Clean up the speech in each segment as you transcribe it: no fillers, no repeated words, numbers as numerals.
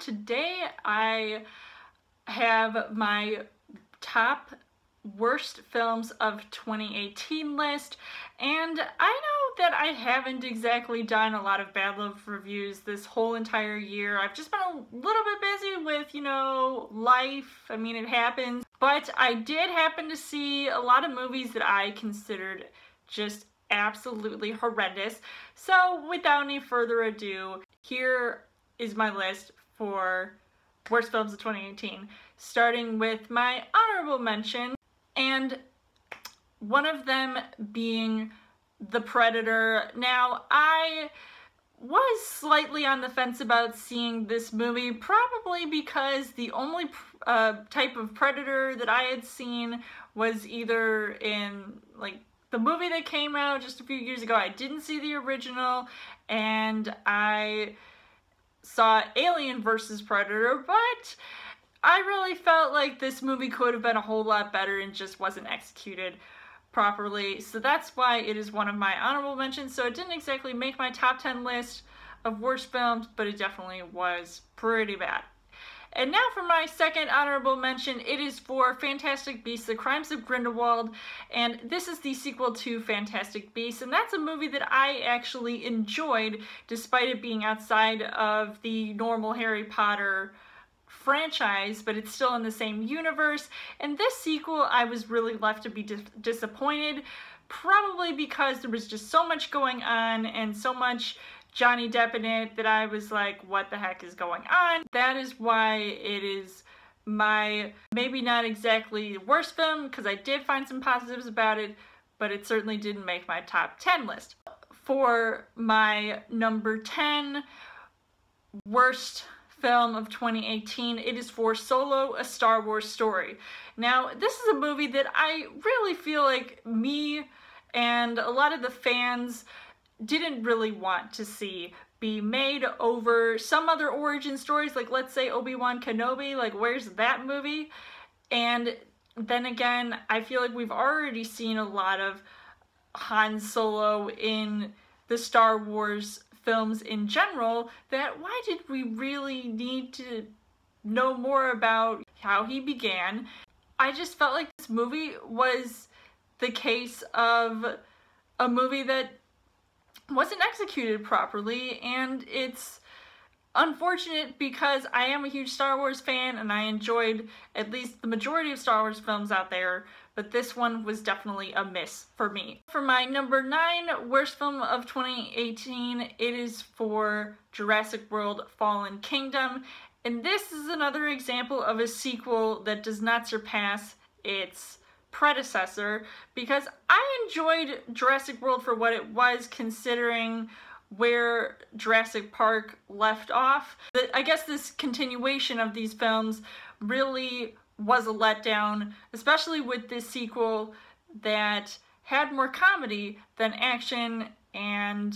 today I have my top worst films of 2018 list, and I know that I haven't exactly done a lot of Bad Love reviews this whole entire year. I've just been a little bit busy with, life. I mean, it happens. But I did happen to see a lot of movies that I considered just absolutely horrendous. So without any further ado, here is my list for worst films of 2018, starting with my honorable mention, and one of them being The Predator. Now, I was slightly on the fence about seeing this movie, probably because the only type of Predator that I had seen was either in, the movie that came out just a few years ago. I didn't see the original, and I saw Alien vs. Predator, but I really felt like this movie could have been a whole lot better and just wasn't executed properly. So that's why it is one of my honorable mentions. So it didn't exactly make my top 10 list of worst films, but it definitely was pretty bad. And now for my second honorable mention, it is for Fantastic Beasts: The Crimes of Grindelwald, and this is the sequel to Fantastic Beasts, and that's a movie that I actually enjoyed despite it being outside of the normal Harry Potter franchise, but it's still in the same universe. And this sequel, I was really left to be disappointed, probably because there was just so much going on and so much Johnny Depp in it that I was like, what the heck is going on? That is why it is my, maybe not exactly worst film, because I did find some positives about it, but it certainly didn't make my top 10 list. For my number 10 worst film of 2018, it is for Solo: A Star Wars Story. Now, this is a movie that I really feel like me and a lot of the fans didn't really want to see be made over some other origin stories, like let's say Obi-Wan Kenobi, like where's that movie? And then again, I feel like we've already seen a lot of Han Solo in the Star Wars films in general, that why did we really need to know more about how he began? I just felt like this movie was the case of a movie that wasn't executed properly, and it's unfortunate because I am a huge Star Wars fan and I enjoyed at least the majority of Star Wars films out there, but this one was definitely a miss for me. For my number 9 worst film of 2018, it is for Jurassic World: Fallen Kingdom, and this is another example of a sequel that does not surpass its predecessor, because I enjoyed Jurassic World for what it was, considering where Jurassic Park left off. I guess this continuation of these films really was a letdown, especially with this sequel that had more comedy than action and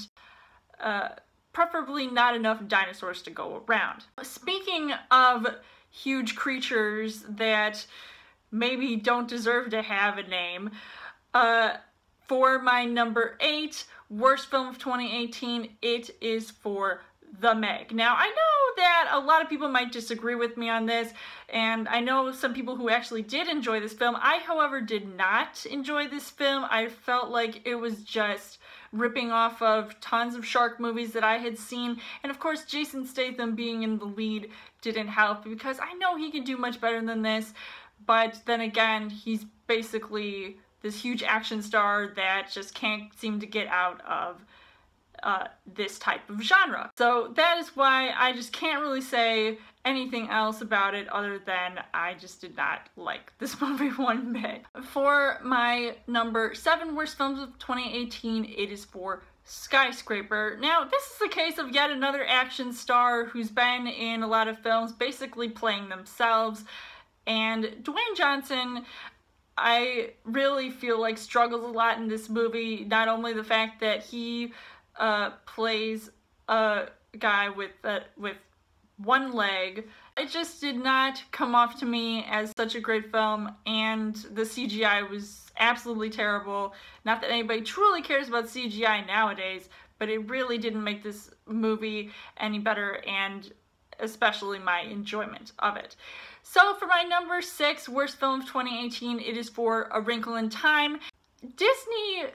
preferably not enough dinosaurs to go around. Speaking of huge creatures that maybe don't deserve to have a name, for my number 8 worst film of 2018, it is for The Meg. Now, I know that a lot of people might disagree with me on this, and I know some people who actually did enjoy this film. I, however, did not enjoy this film. I felt like it was just ripping off of tons of shark movies that I had seen, and of course Jason Statham being in the lead didn't help, because I know he can do much better than this. But then again, he's basically this huge action star that just can't seem to get out of this type of genre. So that is why I just can't really say anything else about it other than I just did not like this movie one bit. For my number 7 worst films of 2018, it is for Skyscraper. Now, this is the case of yet another action star who's been in a lot of films basically playing themselves. And Dwayne Johnson, I really feel like struggles a lot in this movie. Not only the fact that he plays a guy with one leg, it just did not come off to me as such a great film, and the CGI was absolutely terrible. Not that anybody truly cares about CGI nowadays, but it really didn't make this movie any better, and especially my enjoyment of it. So for my number 6 worst film of 2018, it is for A Wrinkle in Time. Disney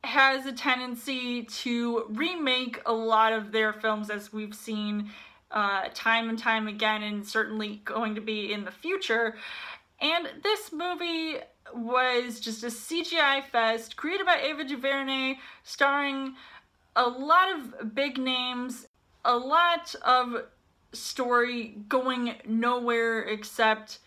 has a tendency to remake a lot of their films, as we've seen time and time again, and certainly going to be in the future. And this movie was just a CGI fest created by Ava DuVernay, starring a lot of big names, a lot of story going nowhere except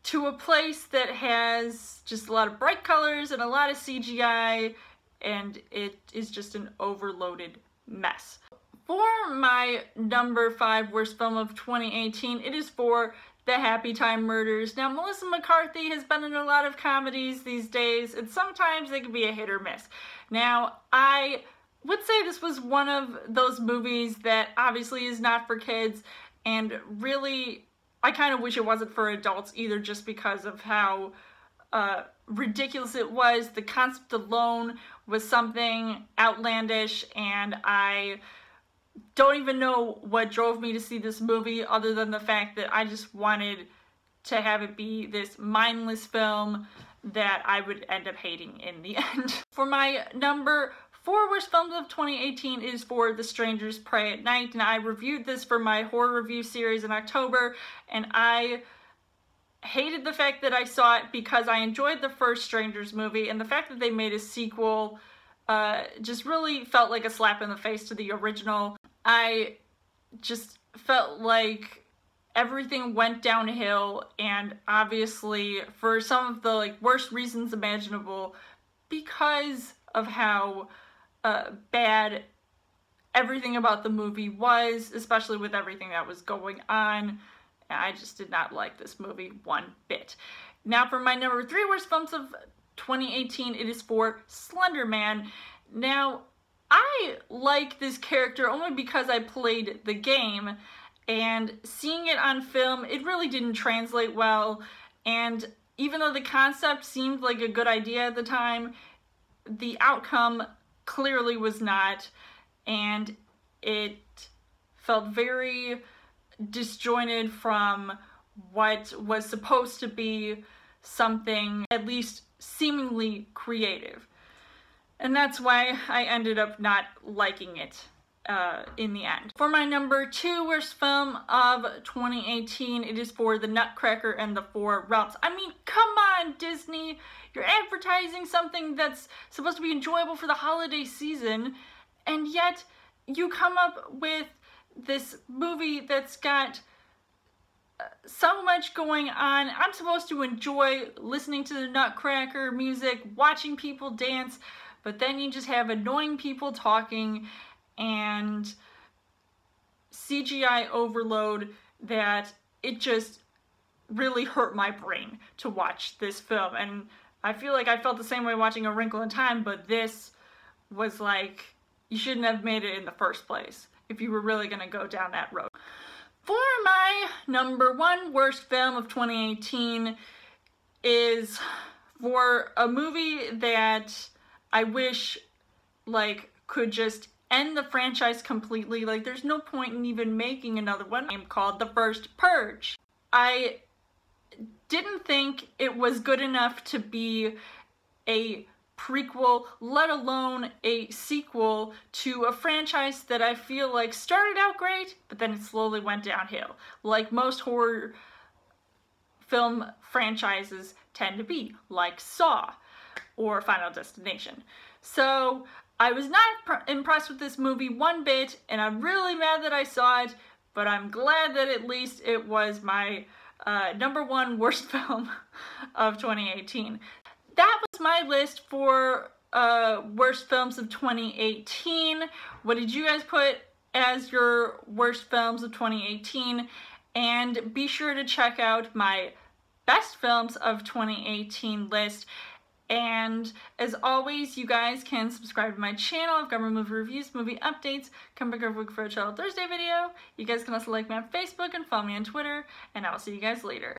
to a place that has just a lot of bright colors and a lot of CGI, and it is just an overloaded mess. For my number 5 worst film of 2018, it is for The Happy Time Murders. Now, Melissa McCarthy has been in a lot of comedies these days, and sometimes they can be a hit or miss. Now, I would say this was one of those movies that obviously is not for kids, and really, I kind of wish it wasn't for adults either, just because of how ridiculous it was. The concept alone was something outlandish, and I don't even know what drove me to see this movie, other than the fact that I just wanted to have it be this mindless film that I would end up hating in the end. For my number 4 worst films of 2018 is for The Strangers Pray at Night, and I reviewed this for my horror review series in October, and I hated the fact that I saw it because I enjoyed the first Strangers movie, and the fact that they made a sequel just really felt like a slap in the face to the original. I just felt like everything went downhill, and obviously for some of the worst reasons imaginable, because of how bad everything about the movie was, especially with everything that was going on. I just did not like this movie one bit. Now for my number 3 worst films of 2018, it is for Slender Man. Now, I like this character only because I played the game, and seeing it on film, it really didn't translate well, and even though the concept seemed like a good idea at the time, the outcome clearly was not, and it felt very disjointed from what was supposed to be something at least seemingly creative. And that's why I ended up not liking it in the end. For my number 2 worst film of 2018, it is for The Nutcracker and the Four Realms. I mean, come on, Disney! You're advertising something that's supposed to be enjoyable for the holiday season, and yet you come up with this movie that's got so much going on. I'm supposed to enjoy listening to the Nutcracker music, watching people dance, but then you just have annoying people talking and CGI overload that it just really hurt my brain to watch this film. And I feel like I felt the same way watching A Wrinkle in Time, but this was like, you shouldn't have made it in the first place if you were really going to go down that road. For my number 1 worst film of 2018 is for a movie that I wish could just end the franchise completely. There's no point in even making another one. Called The First Purge. I didn't think it was good enough to be a prequel, let alone a sequel to a franchise that I feel like started out great, but then it slowly went downhill, like most horror film franchises tend to be, like Saw or Final Destination. So I was not impressed with this movie one bit, and I'm really mad that I saw it, but I'm glad that at least it was my number 1 worst film of 2018. That was my list for worst films of 2018. What did you guys put as your worst films of 2018? And be sure to check out my best films of 2018 list. And as always, you guys can subscribe to my channel. I've got movie reviews, movie updates. Come back every week for a Child Thursday video. You guys can also like me on Facebook and follow me on Twitter. And I will see you guys later.